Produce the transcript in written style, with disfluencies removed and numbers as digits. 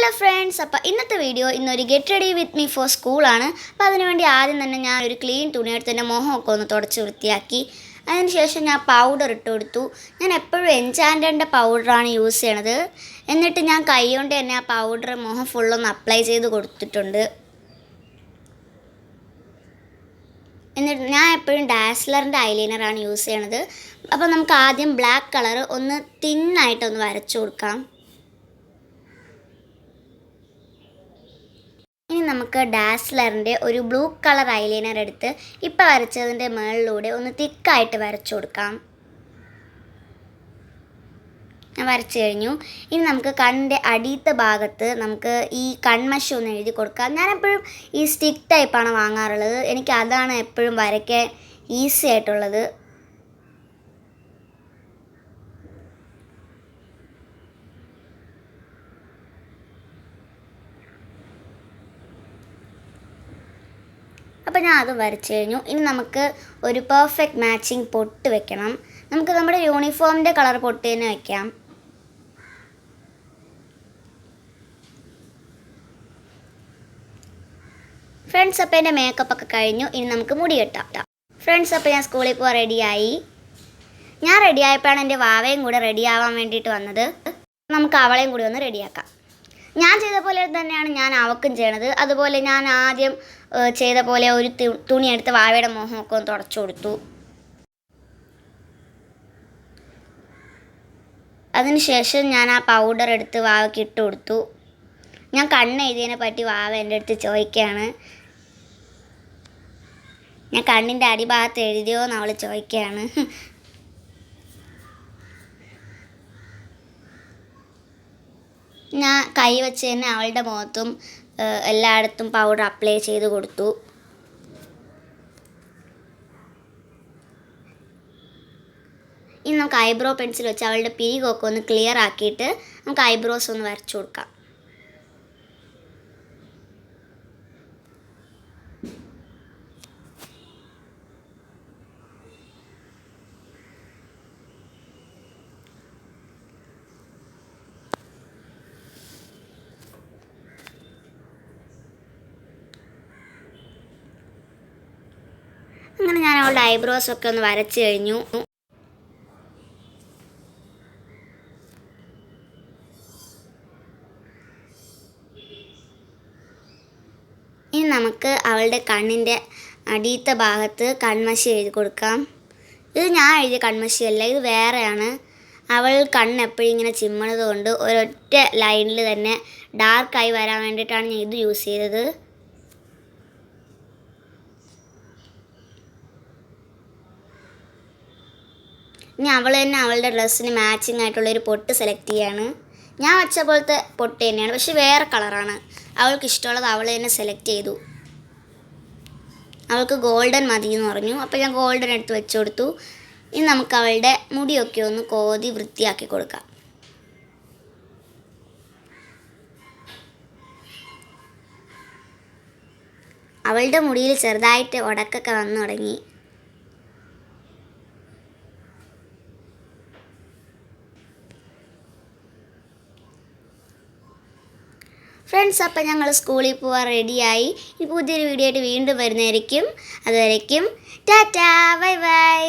Hello friends, അപ്പോൾ ഇന്നത്തെ video ഇന്നൊരു get ready with me for സ്കൂളാണ്. അപ്പോൾ അതിനുവേണ്ടി ആദ്യം തന്നെ ഞാൻ ഒരു ക്ലീൻ തുണിയെടുത്ത് എൻ്റെ മുഖമൊക്കെ ഒന്ന് തുടച്ച് വൃത്തിയാക്കി. അതിനുശേഷം ഞാൻ പൗഡർ ഇട്ട് കൊടുത്തു. ഞാൻ എപ്പോഴും എൻചാൻഡറിൻ്റെ പൗഡറാണ് യൂസ് ചെയ്യണത്. എന്നിട്ട് ഞാൻ കൈ കൊണ്ട് തന്നെ ആ പൗഡർ മുഖം ഫുള്ളൊന്ന് അപ്ലൈ ചെയ്ത് കൊടുത്തിട്ടുണ്ട്. എന്നിട്ട് ഞാൻ എപ്പോഴും ഡാസ്ലറിൻ്റെ ഐലൈനറാണ് യൂസ് ചെയ്യണത്. അപ്പോൾ നമുക്ക് ആദ്യം ബ്ലാക്ക് കളർ ഒന്ന് തിന്നായിട്ടൊന്ന് വരച്ചു കൊടുക്കാം. ഇനി നമുക്ക് ഡാസ്ലറിൻ്റെ ഒരു ബ്ലൂ കളർ ഐലൈനർ എടുത്ത് ഇപ്പോൾ വരച്ചതിൻ്റെ മുകളിലൂടെ ഒന്ന് തിക്കായിട്ട് വരച്ചു കൊടുക്കാം. ഞാൻ വരച്ചു കഴിഞ്ഞു. ഇനി നമുക്ക് കണ്ണിൻ്റെ അടിയത്തെ ഭാഗത്ത് നമുക്ക് ഈ കൺമഷി ഒന്ന് എഴുതി കൊടുക്കാം. ഞാനെപ്പോഴും ഈ സ്റ്റിക്ക് ടൈപ്പാണ് വാങ്ങാറുള്ളത്. എനിക്ക് അതാണ് എപ്പോഴും വരയ്ക്കാൻ ഈസി ആയിട്ടുള്ളത്. അപ്പോൾ ഞാൻ അത് വരച്ചു കഴിഞ്ഞു. ഇനി നമുക്ക് ഒരു പെർഫെക്റ്റ് മാച്ചിങ് പൊട്ട് വെക്കണം. നമുക്ക് നമ്മുടെ യൂണിഫോമിൻ്റെ കളർ പൊട്ട് തന്നെ വയ്ക്കാം. ഫ്രണ്ട്സ്, അപ്പോൾ എൻ്റെ മേക്കപ്പൊക്കെ കഴിഞ്ഞു. ഇനി നമുക്ക് മുടി കെട്ടാം. ഫ്രണ്ട്സ്, അപ്പോൾ ഞാൻ സ്കൂളിൽ പോകാൻ റെഡിയായി. ഞാൻ റെഡിയായപ്പോഴാണ് എൻ്റെ വാവയും കൂടെ റെഡിയാവാൻ വേണ്ടിയിട്ട് വന്നത്. നമുക്ക് അവളെയും കൂടി ഒന്ന് റെഡിയാക്കാം. ഞാൻ ചെയ്ത പോലെ തന്നെയാണ് ഞാൻ അവൾക്കും ചെയ്യണത്. അതുപോലെ ഞാൻ ആദ്യം ചെയ്ത പോലെ ഒരു തുണി എടുത്ത് വാവയുടെ മുഖമൊക്കെ ഒന്ന് തുടച്ചു കൊടുത്തു. അതിനുശേഷം ഞാൻ ആ പൗഡർ എടുത്ത് വാവയ്ക്ക് ഇട്ട് കൊടുത്തു. ഞാൻ കണ്ണെഴുതിയതിനെ പറ്റി വാവ എൻ്റെ അടുത്ത് ചോദിക്കുകയാണ്. ഞാൻ കണ്ണിൻ്റെ അടിഭാഗത്ത് എഴുതിയോ എന്ന് അവൾ ചോദിക്കുകയാണ്. ഞാൻ കൈ വെച്ച് തന്നെ അവളുടെ മുഖത്തും എല്ലായിടത്തും പൗഡർ അപ്ലൈ ചെയ്ത് കൊടുത്തു. ഇനി നമുക്ക് ഐബ്രോ പെൻസിൽ വെച്ച് അവളുടെ പിരികൊക്കെ ഒന്ന് ക്ലിയർ ആക്കിയിട്ട് നമുക്ക് ഐബ്രോസ് ഒന്ന് വരച്ചു കൊടുക്കാം. അങ്ങനെ ഞാൻ അവളുടെ ഐബ്രോസൊക്കെ ഒന്ന് വരച്ച് കഴിഞ്ഞു. ഇനി നമുക്ക് അവളുടെ കണ്ണിൻ്റെ അടിയത്തെ ഭാഗത്ത് കൺമഷി എഴുതി കൊടുക്കാം. ഇത് ഞാൻ എഴുതിയ കൺമഷിയല്ല, ഇത് വേറെയാണ്. അവൾ കണ്ണ് എപ്പോഴും ഇങ്ങനെ ചിമ്മണത് കൊണ്ട് ഒരൊറ്റ ലൈനിൽ തന്നെ ഡാർക്കായി വരാൻ വേണ്ടിയിട്ടാണ് ഞാൻ ഇത് യൂസ് ചെയ്തത്. ഇനി അവൾ തന്നെ അവളുടെ ഡ്രസ്സിന് മാച്ചിങ് ആയിട്ടുള്ളൊരു പൊട്ട് സെലക്ട് ചെയ്യാണ്. ഞാൻ വെച്ച പോലത്തെ പൊട്ട് തന്നെയാണ്, പക്ഷെ വേറെ കളറാണ്. അവൾക്ക് ഇഷ്ടമുള്ളത് അവൾ തന്നെ സെലക്ട് ചെയ്തു. അവൾക്ക് ഗോൾഡൻ മതി എന്ന് പറഞ്ഞു. അപ്പോൾ ഞാൻ ഗോൾഡൻ എടുത്ത് വെച്ച് കൊടുത്തു. ഇനി നമുക്ക് അവളുടെ മുടിയൊക്കെ ഒന്ന് കോതി വൃത്തിയാക്കി കൊടുക്കാം. അവളുടെ മുടിയിൽ ചെറുതായിട്ട് ഉടക്കൊക്കെ വന്നു തുടങ്ങി. ഫ്രണ്ട്സ്, അപ്പോൾ ഞങ്ങൾ സ്കൂളിൽ പോകാൻ റെഡിയായി. ഈ പുതിയൊരു വീഡിയോ ആയിട്ട് വീണ്ടും വരുന്നതായിരിക്കും. അതുവരയ്ക്കും ടാറ്റാ, ബൈ ബൈ.